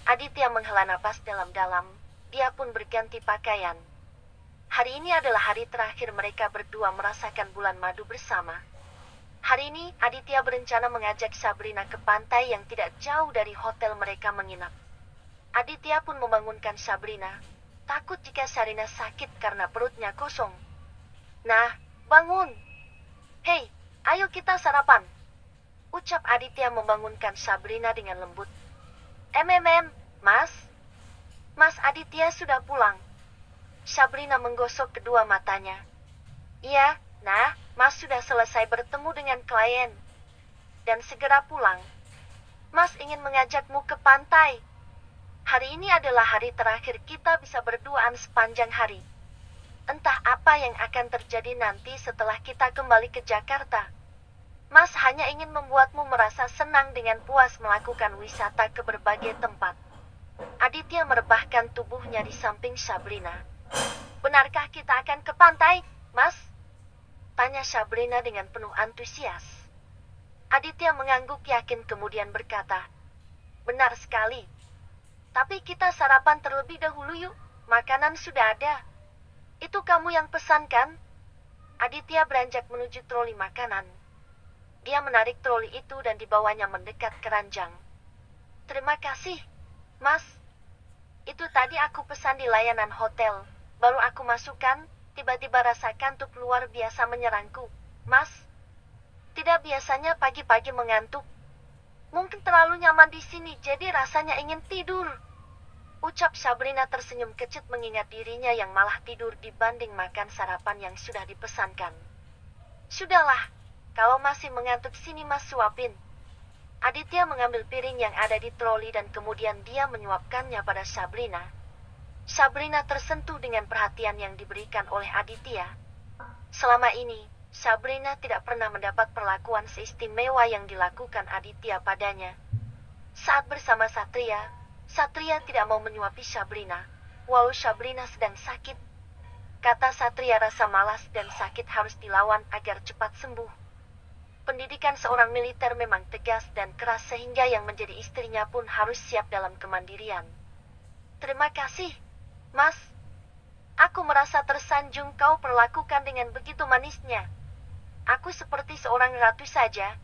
Aditya menghela napas dalam-dalam. Dia pun berganti pakaian. Hari ini adalah hari terakhir mereka berdua merasakan bulan madu bersama. Hari ini Aditya berencana mengajak Sabrina ke pantai yang tidak jauh dari hotel mereka menginap. Aditya pun membangunkan Sabrina. Takut jika Sarina sakit karena perutnya kosong. "Nah, bangun. Hei, ayo kita sarapan," ucap Aditya membangunkan Sabrina dengan lembut. Mas? Mas Aditya sudah pulang." Sabrina menggosok kedua matanya. "Iya, nah, Mas sudah selesai bertemu dengan klien. Dan segera pulang. Mas ingin mengajakmu ke pantai. Hari ini adalah hari terakhir kita bisa berduaan sepanjang hari. Entah apa yang akan terjadi nanti setelah kita kembali ke Jakarta. Mas hanya ingin membuatmu merasa senang dengan puas melakukan wisata ke berbagai tempat." Aditya merebahkan tubuhnya di samping Sabrina. "Benarkah kita akan ke pantai, Mas?" tanya Sabrina dengan penuh antusias. Aditya mengangguk yakin kemudian berkata, "Benar sekali. Tapi kita sarapan terlebih dahulu yuk, makanan sudah ada." "Itu kamu yang pesan kan?" Aditya beranjak menuju troli makanan. Dia menarik troli itu dan dibawanya mendekat ke ranjang. "Terima kasih, Mas. Itu tadi aku pesan di layanan hotel. Baru aku masukkan, tiba-tiba rasa kantuk luar biasa menyerangku. Mas, tidak biasanya pagi-pagi mengantuk. Mungkin terlalu nyaman di sini, jadi rasanya ingin tidur." Ucap Sabrina tersenyum kecut mengingat dirinya yang malah tidur dibanding makan sarapan yang sudah dipesankan. "Sudahlah, kalau masih mengantuk sini Mas suapin." Aditya mengambil piring yang ada di troli dan kemudian dia menyuapkannya pada Sabrina. Sabrina tersentuh dengan perhatian yang diberikan oleh Aditya. Selama ini, Sabrina tidak pernah mendapat perlakuan seistimewa yang dilakukan Aditya padanya. Saat bersama Satria, Satria tidak mau menyuapi Sabrina, walau Sabrina sedang sakit. Kata Satria rasa malas dan sakit harus dilawan agar cepat sembuh. Pendidikan seorang militer memang tegas dan keras sehingga yang menjadi istrinya pun harus siap dalam kemandirian. "Terima kasih, Mas. Aku merasa tersanjung kau perlakukan dengan begitu manisnya. Aku seperti seorang ratu saja."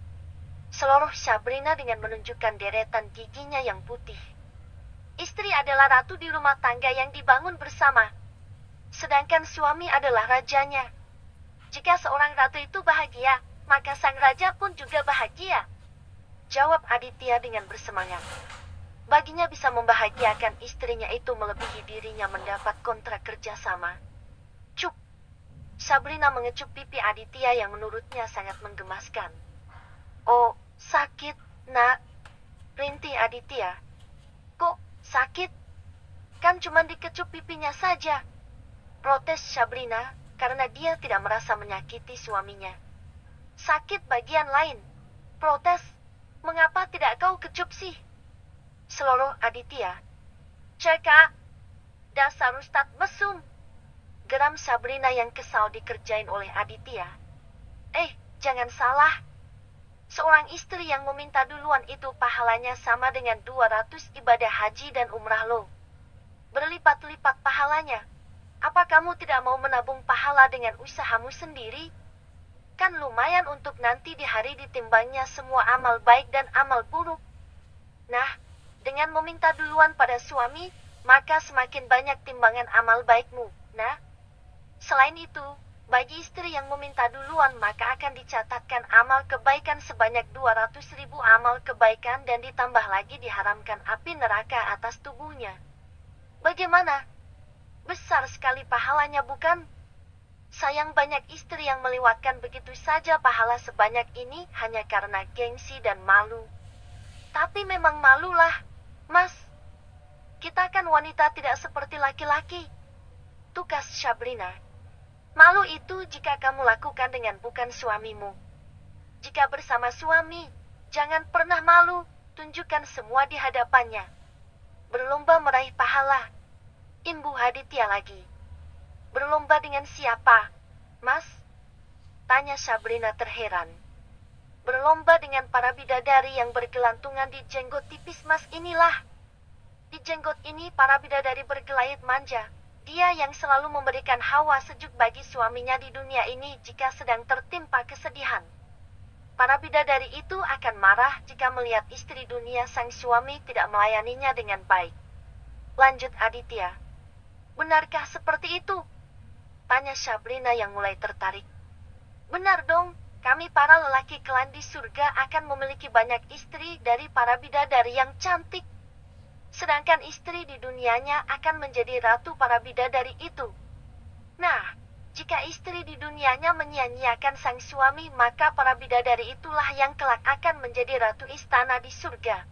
Seloroh Sabrina dengan menunjukkan deretan giginya yang putih. "Istri adalah ratu di rumah tangga yang dibangun bersama. Sedangkan suami adalah rajanya. Jika seorang ratu itu bahagia, maka sang raja pun juga bahagia." Jawab Aditya dengan bersemangat. Baginya bisa membahagiakan istrinya itu melebihi dirinya mendapat kontrak kerja sama. "Cuk!" Sabrina mengecup pipi Aditya yang menurutnya sangat menggemaskan. "Oh, sakit, Nak," rintih Aditya. "Kok sakit? Kan cuma dikecup pipinya saja." Protes Sabrina karena dia tidak merasa menyakiti suaminya. "Sakit bagian lain," protes. "Mengapa tidak kau kecup sih?" Seloroh Aditya. "Cekak, dasar Ustadz mesum," geram Sabrina yang kesal dikerjain oleh Aditya. Jangan salah. Seorang istri yang meminta duluan itu pahalanya sama dengan 200 ibadah haji dan umrah lo. Berlipat-lipat pahalanya. Apa kamu tidak mau menabung pahala dengan usahamu sendiri? Kan lumayan untuk nanti di hari ditimbangnya semua amal baik dan amal buruk. Nah, dengan meminta duluan pada suami, maka semakin banyak timbangan amal baikmu. Nah, selain itu, bagi istri yang meminta duluan maka akan dicatatkan amal kebaikan sebanyak 200.000 amal kebaikan dan ditambah lagi diharamkan api neraka atas tubuhnya. Bagaimana? Besar sekali pahalanya bukan? Sayang banyak istri yang melewatkan begitu saja pahala sebanyak ini hanya karena gengsi dan malu. Tapi memang malulah, Mas. Kita kan wanita tidak seperti laki-laki. Tukas Sabrina. Malu itu jika kamu lakukan dengan bukan suamimu. Jika bersama suami, jangan pernah malu, tunjukkan semua di hadapannya. Berlomba meraih pahala. Imbu Aditya lagi. "Berlomba dengan siapa, Mas?" tanya Sabrina terheran. "Berlomba dengan para bidadari yang bergelantungan di jenggot tipis Mas inilah. Di jenggot ini para bidadari bergelait manja. Dia yang selalu memberikan hawa sejuk bagi suaminya di dunia ini jika sedang tertimpa kesedihan. Para bidadari itu akan marah jika melihat istri dunia sang suami tidak melayaninya dengan baik." Lanjut Aditya. "Benarkah seperti itu?" tanya Sabrina yang mulai tertarik. "Benar dong, kami para lelaki kelak di surga akan memiliki banyak istri dari para bidadari yang cantik. Sedangkan istri di dunianya akan menjadi ratu para bidadari itu. Nah, jika istri di dunianya menyia-nyiakan sang suami, maka para bidadari itulah yang kelak akan menjadi ratu istana di surga.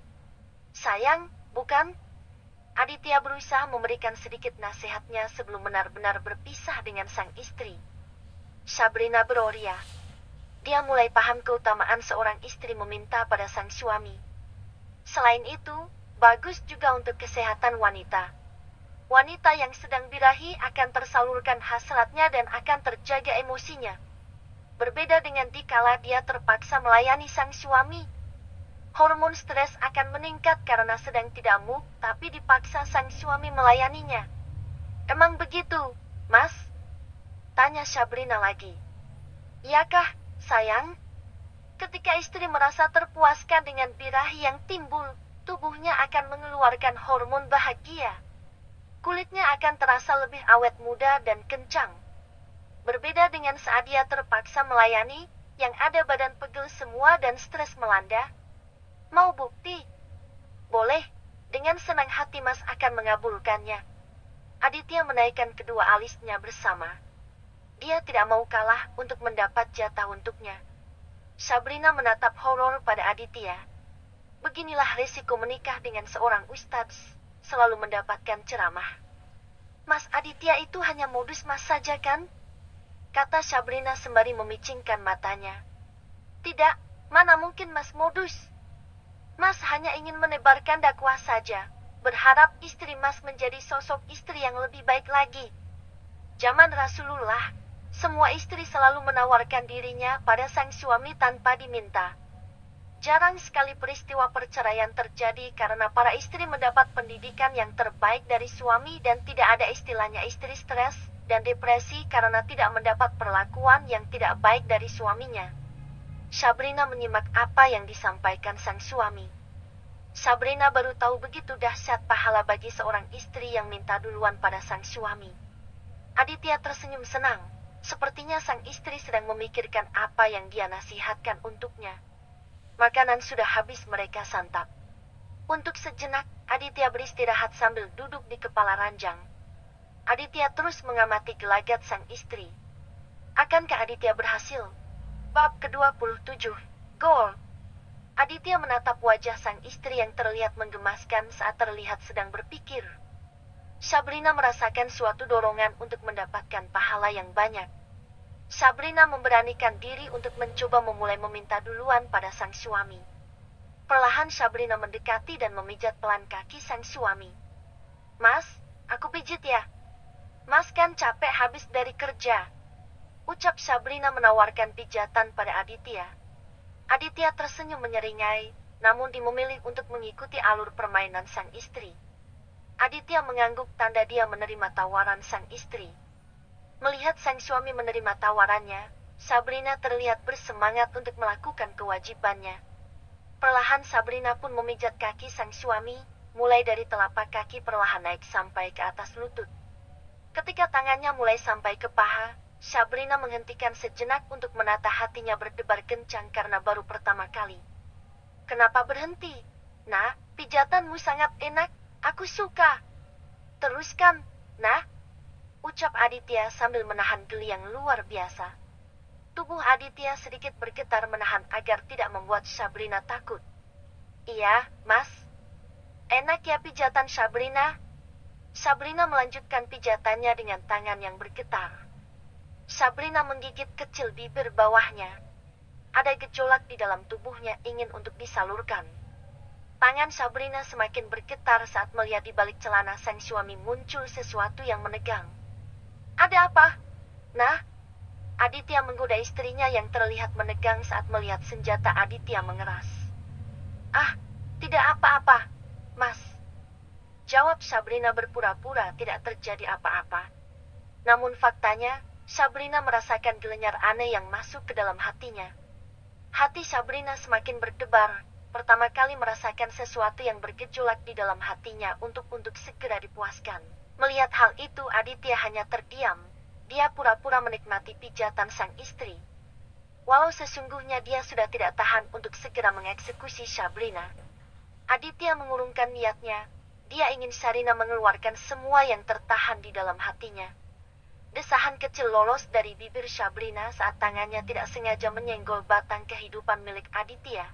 Sayang, bukan?" Aditya berusaha memberikan sedikit nasihatnya sebelum benar-benar berpisah dengan sang istri. Sabrina beroria. Dia mulai paham keutamaan seorang istri meminta pada sang suami. Selain itu, bagus juga untuk kesehatan wanita. Wanita yang sedang birahi akan tersalurkan hasratnya dan akan terjaga emosinya. Berbeda dengan dikala dia terpaksa melayani sang suami. Hormon stres akan meningkat karena sedang tidak mood, tapi dipaksa sang suami melayaninya. Emang begitu, Mas? Tanya Sabrina lagi. Iyakah, sayang? Ketika istri merasa terpuaskan dengan birahi yang timbul, tubuhnya akan mengeluarkan hormon bahagia. Kulitnya akan terasa lebih awet muda dan kencang. Berbeda dengan saat dia terpaksa melayani, yang ada badan pegel semua dan stres melanda. Mau bukti? Boleh, dengan senang hati Mas akan mengabulkannya. Aditya menaikkan kedua alisnya bersama. Dia tidak mau kalah untuk mendapat jatah untuknya. Sabrina menatap horor pada Aditya. Beginilah risiko menikah dengan seorang ustadz, selalu mendapatkan ceramah. Mas Aditya itu hanya modus Mas saja kan? Kata Sabrina sembari memicingkan matanya. Tidak, mana mungkin Mas modus. Mas hanya ingin menebarkan dakwah saja, berharap istri Mas menjadi sosok istri yang lebih baik lagi. Zaman Rasulullah, semua istri selalu menawarkan dirinya pada sang suami tanpa diminta. Jarang sekali peristiwa perceraian terjadi karena para istri mendapat pendidikan yang terbaik dari suami dan tidak ada istilahnya istri stres dan depresi karena tidak mendapat perlakuan yang tidak baik dari suaminya. Sabrina menyimak apa yang disampaikan sang suami. Sabrina baru tahu begitu dahsyat pahala bagi seorang istri yang minta duluan pada sang suami. Aditya tersenyum senang. Sepertinya sang istri sedang memikirkan apa yang dia nasihatkan untuknya. Makanan sudah habis mereka santap. Untuk sejenak, Aditya beristirahat sambil duduk di kepala ranjang. Aditya terus mengamati gelagat sang istri. Akankah Aditya berhasil? Bab ke-27, Gol. Aditya menatap wajah sang istri yang terlihat menggemaskan saat terlihat sedang berpikir. Sabrina merasakan suatu dorongan untuk mendapatkan pahala yang banyak. Sabrina memberanikan diri untuk mencoba memulai meminta duluan pada sang suami. Perlahan Sabrina mendekati dan memijat pelan kaki sang suami. Mas, aku pijit ya. Mas kan capek habis dari kerja. Ucap Sabrina menawarkan pijatan pada Aditya. Aditya tersenyum menyeringai, namun dia memilih untuk mengikuti alur permainan sang istri. Aditya mengangguk tanda dia menerima tawaran sang istri. Melihat sang suami menerima tawarannya, Sabrina terlihat bersemangat untuk melakukan kewajibannya. Perlahan Sabrina pun memijat kaki sang suami, mulai dari telapak kaki perlahan naik sampai ke atas lutut. Ketika tangannya mulai sampai ke paha, Sabrina menghentikan sejenak untuk menata hatinya berdebar kencang karena baru pertama kali. Kenapa berhenti? Nah, pijatanmu sangat enak. Aku suka. Teruskan, nah. Ucap Aditya sambil menahan geli yang luar biasa. Tubuh Aditya sedikit bergetar menahan agar tidak membuat Sabrina takut. Iya, Mas. Enak ya pijatan Sabrina? Sabrina melanjutkan pijatannya dengan tangan yang bergetar. Sabrina menggigit kecil bibir bawahnya. Ada gejolak di dalam tubuhnya ingin untuk disalurkan. Tangan Sabrina semakin bergetar saat melihat di balik celana sang suami muncul sesuatu yang menegang. Ada apa? Nah, Aditya menggoda istrinya yang terlihat menegang saat melihat senjata Aditya mengeras. Ah, tidak apa-apa, Mas. Jawab Sabrina berpura-pura tidak terjadi apa-apa. Namun faktanya, Sabrina merasakan gelenyar aneh yang masuk ke dalam hatinya. Hati Sabrina semakin berdebar. Pertama kali merasakan sesuatu yang bergejolak di dalam hatinya untuk segera dipuaskan. Melihat hal itu Aditya hanya terdiam. Dia pura-pura menikmati pijatan sang istri. Walau sesungguhnya dia sudah tidak tahan untuk segera mengeksekusi Sabrina. Aditya mengurungkan niatnya. Dia ingin Sabrina mengeluarkan semua yang tertahan di dalam hatinya. Desahan kecil lolos dari bibir Sabrina saat tangannya tidak sengaja menyenggol batang kehidupan milik Aditya.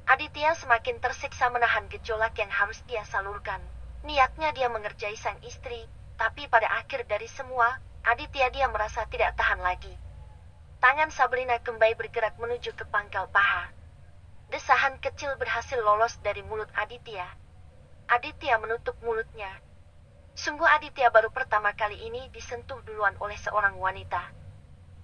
Aditya semakin tersiksa menahan gejolak yang harus dia salurkan. Niatnya dia mengerjai sang istri, tapi pada akhir dari semua, Aditya dia merasa tidak tahan lagi. Tangan Sabrina kembali bergerak menuju ke pangkal paha. Desahan kecil berhasil lolos dari mulut Aditya. Aditya menutup mulutnya. Sungguh Aditya baru pertama kali ini disentuh duluan oleh seorang wanita.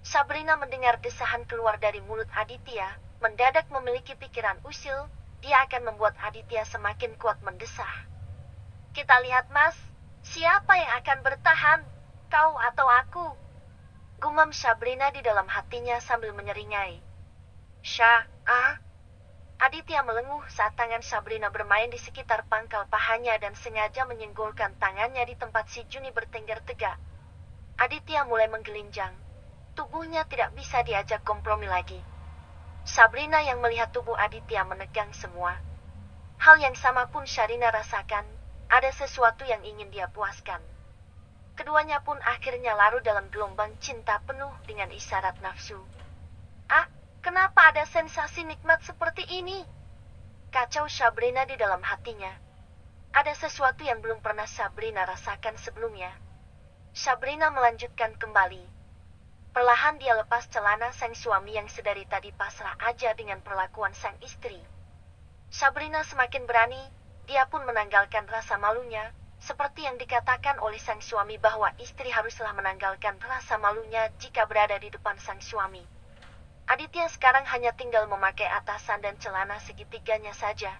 Sabrina mendengar desahan keluar dari mulut Aditya, mendadak memiliki pikiran usil, dia akan membuat Aditya semakin kuat mendesah. Kita lihat mas, siapa yang akan bertahan, kau atau aku? Gumam Sabrina di dalam hatinya sambil menyeringai. Aditya melenguh saat tangan Sabrina bermain di sekitar pangkal pahanya dan sengaja menyenggolkan tangannya di tempat si Juni bertengger tegak. Aditya mulai menggelinjang. Tubuhnya tidak bisa diajak kompromi lagi. Sabrina yang melihat tubuh Aditya menegang semua. Hal yang sama pun Sharina rasakan, ada sesuatu yang ingin dia puaskan. Keduanya pun akhirnya larut dalam gelombang cinta penuh dengan isyarat nafsu. Kenapa ada sensasi nikmat seperti ini? Kacau Sabrina di dalam hatinya. Ada sesuatu yang belum pernah Sabrina rasakan sebelumnya. Sabrina melanjutkan kembali. Perlahan dia lepas celana sang suami yang sedari tadi pasrah aja dengan perlakuan sang istri. Sabrina semakin berani, dia pun menanggalkan rasa malunya, seperti yang dikatakan oleh sang suami bahwa istri haruslah menanggalkan rasa malunya jika berada di depan sang suami. Aditya sekarang hanya tinggal memakai atasan dan celana segitiganya saja.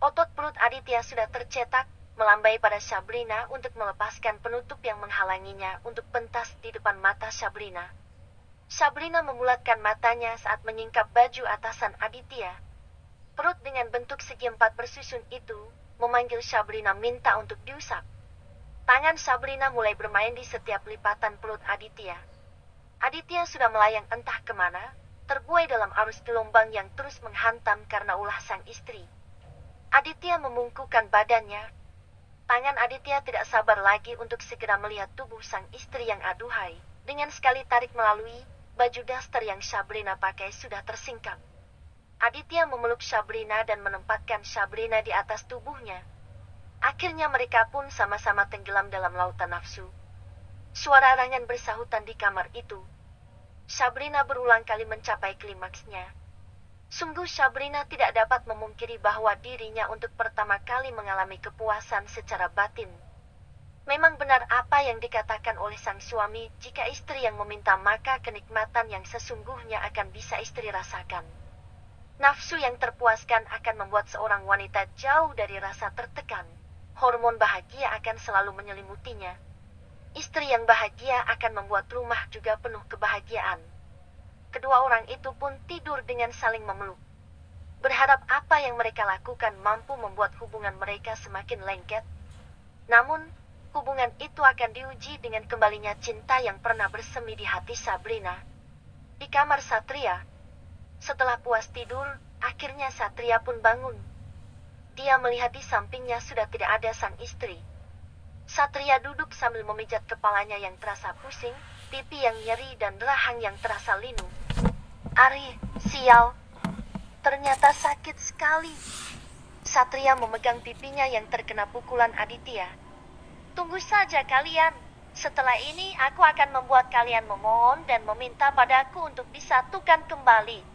Otot perut Aditya sudah tercetak, melambai pada Sabrina untuk melepaskan penutup yang menghalanginya untuk pentas di depan mata Sabrina. Sabrina memulatkan matanya saat menyingkap baju atasan Aditya. Perut dengan bentuk segi empat bersusun itu memanggil Sabrina minta untuk diusap. Tangan Sabrina mulai bermain di setiap lipatan perut Aditya. Aditya sudah melayang entah kemana, terbuai dalam arus gelombang yang terus menghantam karena ulah sang istri. Aditya membungkukkan badannya. Tangan Aditya tidak sabar lagi untuk segera melihat tubuh sang istri yang aduhai. Dengan sekali tarik melalui, baju daster yang Sabrina pakai sudah tersingkap. Aditya memeluk Sabrina dan menempatkan Sabrina di atas tubuhnya. Akhirnya mereka pun sama-sama tenggelam dalam lautan nafsu. Suara arangan bersahutan di kamar itu. Sabrina berulang kali mencapai klimaksnya. Sungguh Sabrina tidak dapat memungkiri bahwa dirinya untuk pertama kali mengalami kepuasan secara batin. Memang benar apa yang dikatakan oleh sang suami, jika istri yang meminta maka kenikmatan yang sesungguhnya akan bisa istri rasakan. Nafsu yang terpuaskan akan membuat seorang wanita jauh dari rasa tertekan. Hormon bahagia akan selalu menyelimutinya. Istri yang bahagia akan membuat rumah juga penuh kebahagiaan. Kedua orang itu pun tidur dengan saling memeluk. Berharap apa yang mereka lakukan mampu membuat hubungan mereka semakin lengket. Namun, hubungan itu akan diuji dengan kembalinya cinta yang pernah bersemi di hati Sabrina. Di kamar Satria, setelah puas tidur, akhirnya Satria pun bangun. Dia melihat di sampingnya sudah tidak ada sang istri. Satria duduk sambil memijat kepalanya yang terasa pusing, pipi yang nyeri dan rahang yang terasa linu. Ari, sial. Ternyata sakit sekali. Satria memegang pipinya yang terkena pukulan Aditya. Tunggu saja kalian. Setelah ini aku akan membuat kalian memohon dan meminta padaku untuk disatukan kembali.